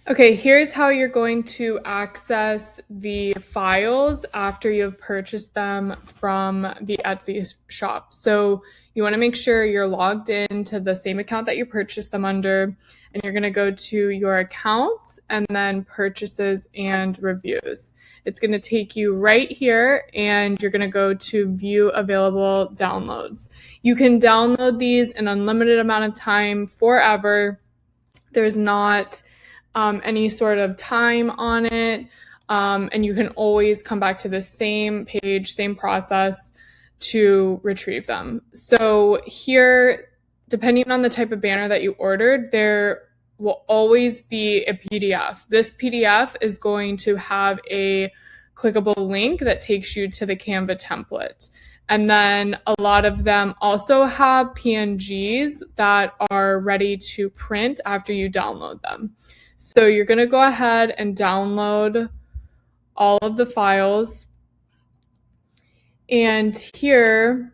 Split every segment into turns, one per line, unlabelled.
Okay, here's how you're going to access the files after you've purchased them from the Etsy shop. So you want to make sure you're logged into the same account that you purchased them under, and you're going to go to your accounts and then purchases and reviews. It's going to take you right here, and you're going to go to view available downloads. You can download these an unlimited amount of time forever. There's not any sort of time on it, and you can always come back to the same page, same process to retrieve them. So here, depending on the type of banner that you ordered, there will always be a PDF. This PDF is going to have a clickable link that takes you to the Canva template. And then a lot of them also have PNGs that are ready to print after you download them. So you're going to go ahead and download all of the files. And here,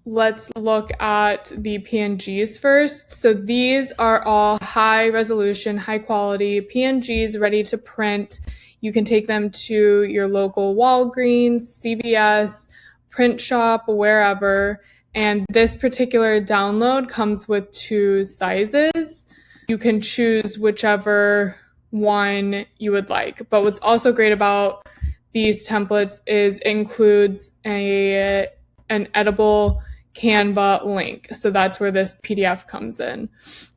let's look at the PNGs first. So these are all high resolution, high quality PNGs ready to print. You can take them to your local Walgreens, CVS, print shop, wherever. And this particular download comes with 2 sizes. You can choose whichever one you would like. But what's also great about these templates is it includes an editable Canva link. So that's where this PDF comes in.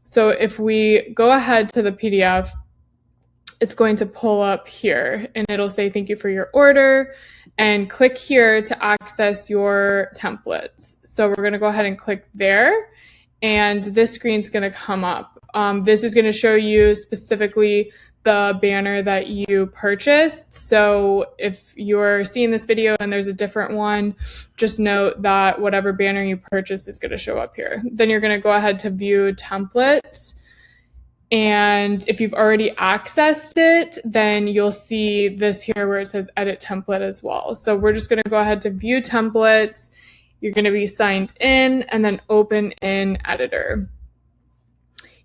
So if we go ahead to the PDF, it's going to pull up here and it'll say, thank you for your order, and click here to access your templates. So we're going to go ahead and click there, and this screen's going to come up. This is going to show you specifically the banner that you purchased. So if you're seeing this video and there's a different one, just note that whatever banner you purchased is going to show up here. Then you're going to go ahead to view templates. And if you've already accessed it, then you'll see this here where it says edit template as well. So we're just going to go ahead to view templates. You're going to be signed in and then open in editor.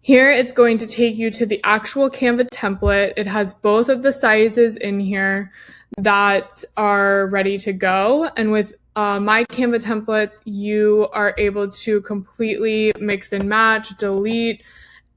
Here it's going to take you to the actual Canva template. It has both of the sizes in here that are ready to go. And with my Canva templates, you are able to completely mix and match, delete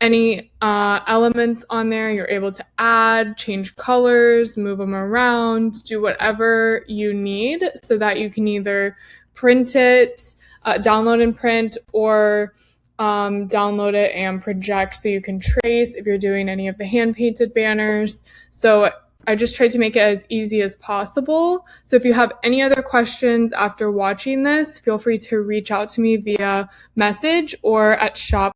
any elements on there. You're able to add, change colors, move them around, do whatever you need so that you can either print it, download and print, or download it and project so you can trace if you're doing any of the hand-painted banners. So I just tried to make it as easy as possible. So if you have any other questions after watching this, feel free to reach out to me via message or at shop